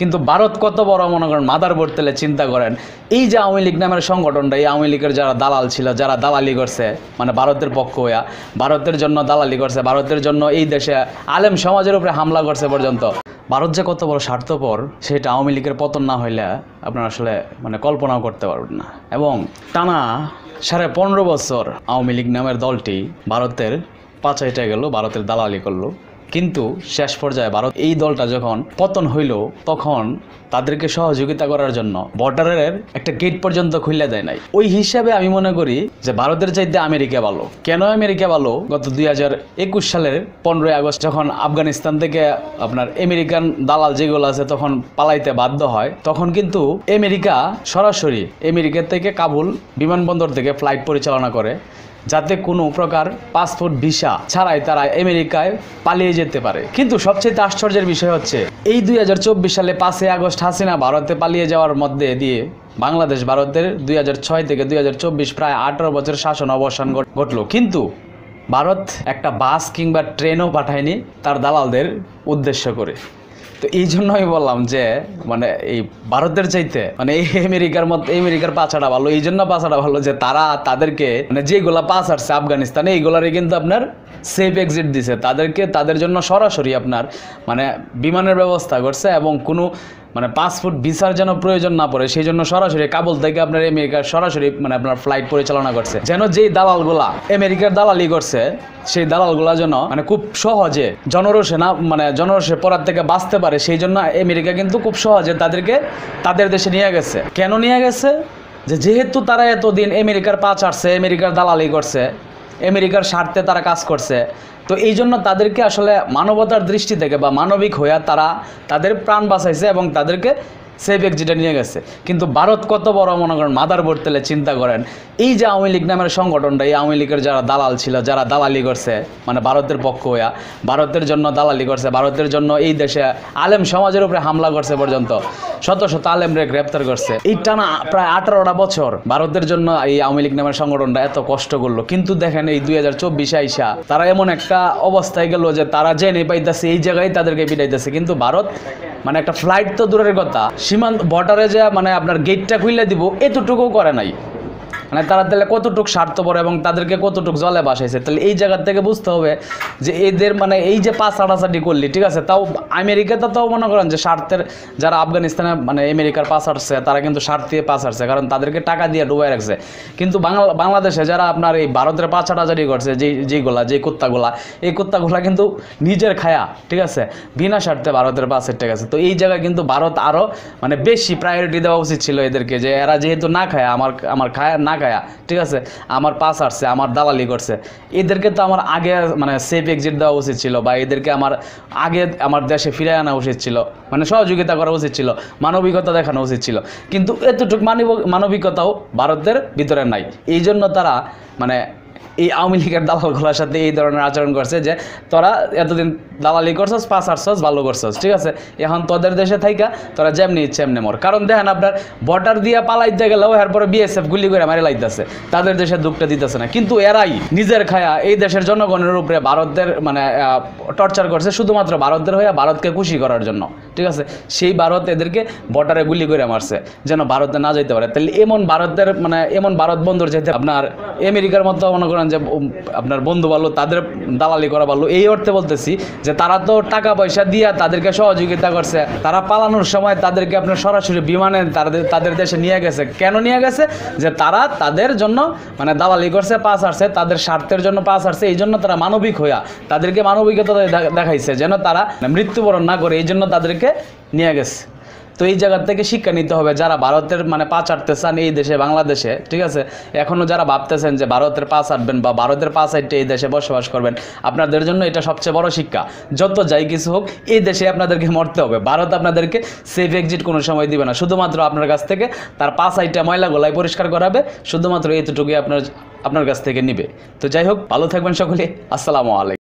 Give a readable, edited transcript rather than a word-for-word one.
কিন্তু ভারত কত বড় মনে করেন মাদারবোর্ড তেলে চিন্তা করেন, এই যে আওয়ামী লীগ নামের সংগঠনটা, এই আওয়ামী লীগের যারা দালাল ছিল, যারা দালালি করছে মানে ভারতের পক্ষ হইয়া ভারতের জন্য দালালি করছে, ভারতের জন্য এই দেশে আলেম সমাজের উপরে হামলা করছে পর্যন্ত, ভারত যে কত বড় স্বার্থপর সেটা আওয়ামী লীগের পতন না হইলে আপনারা আসলে মানে কল্পনাও করতে পারবেন না। এবং টানা 15.5 বছর আওয়ামী লীগ নামের দলটি ভারতের পাচাইটা গেল, ভারতের দালালি করলো, কিন্তু শেষ পর্যায়ে ভারত এই দলটা যখন পতন হইল তখন তাদেরকে সহযোগিতা করার জন্য বর্ডারের একটা গেট পর্যন্ত খুলে দেয় নাই। ওই হিসাবে আমি মনে করি যে ভারতের চাইতে আমেরিকা ভালো। কেন আমেরিকা ভালো? গত 2021 সালের 15 আগস্ট যখন আফগানিস্তান থেকে আপনার আমেরিকান দালাল যেগুলো আছে তখন পালাইতে বাধ্য হয়, তখন কিন্তু আমেরিকা সরাসরি আমেরিকা থেকে কাবুল বিমানবন্দর থেকে ফ্লাইট পরিচালনা করে যাতে কোনো প্রকার পাসপোর্ট ভিসা ছাড়াই তারা আমেরিকায় পালিয়ে যেতে পারে। কিন্তু সবচেয়ে আশ্চর্যের বিষয় হচ্ছে এই 2024 সালে 5 আগস্ট হাসিনা ভারতে পালিয়ে যাওয়ার মধ্যে দিয়ে বাংলাদেশ ভারতের 2006 থেকে 2024 প্রায় 18 বছর শাসন অবসান ঘটলো, কিন্তু ভারত একটা বাস কিংবা ট্রেনও পাঠায়নি তার দালালদের উদ্দেশ্য করে। তো এই জন্য আমি বললাম যে মানে এই ভারতের চাইতে মানে এই আমেরিকার পাছাটা ভালো। এই জন্য পাছাটা ভালো যে তারা তাদেরকে মানে যেগুলা পাস আসছে আফগানিস্তানে এইগুলারে কিন্তু আপনার সেফ এক্সিট দিছে, তাদের জন্য সরাসরি আপনার মানে বিমানের ব্যবস্থা করছে এবং কোনো মানে পাসপোর্ট ভিসার যেন প্রয়োজন না পড়ে সেই জন্য সরাসরি কাবুল থেকে আপনার আমেরিকার সরাসরি মানে আপনার ফ্লাইট পরিচালনা করছে, যেন যেই দালালগুলা আমেরিকার দালালি করছে সেই দালালগুলা যেন মানে খুব সহজে জনরোষে পড়ার থেকে বাঁচতে পারে। সেই জন্য আমেরিকা কিন্তু খুব সহজে তাদেরকে তাদের দেশে নিয়ে গেছে। কেন নিয়ে গেছে? যেহেতু তারা এতদিন আমেরিকার পা চাটছে, আমেরিকার দালালি করছে, আমেরিকার স্বার্থে তারা কাজ করছে, তো এই জন্য তাদেরকে আসলে মানবতার দৃষ্টি থেকে বা মানবিক হইয়া তারা তাদের প্রাণ বাঁচাইছে এবং তাদেরকে সেফ এক্সিটে নিয়ে গেছে। কিন্তু ভারত কত বড় মনে করেন মাদারবোর্ড তেলে চিন্তা করেন, এই যে আওয়ামী লীগ নামের সংগঠনটা, এই আওয়ামী লীগের যারা দালাল ছিল, যারা দালালি করছে মানে ভারতের পক্ষ হইয়া ভারতের জন্য দালালি করছে, ভারতের জন্য এই দেশে আলেম সমাজের উপরে হামলা করছে পর্যন্ত, শত শত আলেমরে গ্রেপ্তার করছে। এই টানা প্রায় 18টা বছর ভারতের জন্য এই আওয়ামী লীগ নামের সংগঠনটা এত কষ্ট করলো, কিন্তু দেখেন এই 2024 আইসা তারা এমন একটা অবস্থায় গেল যে তারা জেনে পাইতেছে এই জায়গায় তাদেরকে পিটাইতেছে। কিন্তু ভারত মানে একটা ফ্লাইট তো দূরের কথা, সীমান্ত বর্ডারে যে মানে আপনার গেটটা খুলে দিব এতটুকু করে নাই। মানে তারা তাহলে কতটুক স্বার্থপর এবং তাদেরকে কতটুক জলে বাসাইছে। তাহলে এই জায়গার থেকে বুঝতে হবে যে এদের মানে এই যে পাস আটাচাটি করলি, ঠিক আছে, তাও আমেরিকাতে তাও মনে করেন যে স্বার্থের যারা আফগানিস্তানে মানে আমেরিকার পাস আসছে তারা কিন্তু স্বার্থ দিয়ে পাস আসছে, কারণ তাদেরকে টাকা দিয়ে ডুবাই রাখছে। কিন্তু বাংলাদেশে যারা আপনার এই ভারতের পাস আটাচাটি করছে যে কুত্তাগুলা কিন্তু নিজের খায়া, ঠিক আছে, বিনা স্বার্থে ভারতের পাসের, ঠিক আছে। তো এই জায়গায় কিন্তু ভারত আরও মানে বেশি প্রায়োরিটি দেওয়া উচিত ছিল এদেরকে, যে এরা যেহেতু না খায় আমার খায় না খায়া, ঠিক আছে, আমার পাস আসছে, আমার দালালি করছে, এদেরকে তো আমার আগে মানে সেফ এক্সিট দেওয়া উচিত ছিল বা এদেরকে আগে আমার দেশে ফিরে আনা উচিত ছিল, মানে সহযোগিতা করা উচিত ছিল, মানবিকতা দেখানো উচিত ছিল। কিন্তু এতটুকু মানবিকতাও ভারতের ভিতরে নাই। এই জন্য তারা মানে এই আওয়ামী লীগের দালালগুলোর সাথে এই ধরনের আচরণ করছে যে তোরা এতদিন দালালি করছস, পাস আসছস, ভালো করছস, ঠিক আছে, এখন তোদের দেশে থাইকা তোরা যেমনি ইচ্ছে এমনি মর। কারণ দেখেন আপনার বর্ডার দিয়ে পালাইতে গেলেও এরপরে বিএসএফ গুলি করে মারি লাইতেছে, তাদের দেশে দুঃখটা দিতেছে না। কিন্তু এরাই নিজের খায়া এই দেশের জনগণের উপরে ভারতের মানে টর্চার করছে শুধুমাত্র ভারতের হয়ে ভারতকে খুশি করার জন্য, ঠিক আছে। সেই ভারত এদেরকে বর্ডারে গুলি করে মারছে যেন ভারতে না যেতে পারে। তাহলে এমন ভারত বন্ধুর যেতে আপনার আমেরিকার মতো মনে করেন যে আপনার বন্ধু ভালো, তাদের দালালি করা ভালো। এই অর্থে বলতেছি যে তারা তো টাকা পয়সা দিয়ে তাদেরকে সহযোগিতা করছে, তারা পালানোর সময় তাদেরকে আপনার সরাসরি বিমানে তাদের দেশে নিয়ে গেছে। কেন নিয়ে গেছে? যে তারা তাদের জন্য মানে দালালি করছে, পাস আসছে, তাদের স্বার্থের জন্য পাস আসছে। এই জন্য তারা মানবিক হইয়া তাদেরকে মানবিকতা দেখাইছে যেন তারা মৃত্যুবরণ না করে, এই জন্য তাদেরকে নিয়ে গেছে। তো এই জায়গার থেকে শিক্ষা নিতে হবে যারা ভারতের মানে পা চাটতে চান এই দেশে বাংলাদেশে, ঠিক আছে, এখনও যারা ভাবতেছেন যে ভারতের পা চাটবেন বা ভারতের পা চাইটে এই দেশে বসবাস করবেন, আপনাদের জন্য এটা সবচেয়ে বড় শিক্ষা। যত যাই কিছু হোক এই দেশে আপনাদেরকে মরতে হবে। ভারত আপনাদেরকে সেফ এক্সিট কোনো সময় দিবে না, শুধুমাত্র আপনার কাছ থেকে তার পা চাইটা ময়লা গোলায় পরিষ্কার করাবে, শুধুমাত্র এইটুকুই আপনার কাছ থেকে নিবে। তো যাই হোক, ভালো থাকবেন সকলে, আসসালামু আলাইকুম।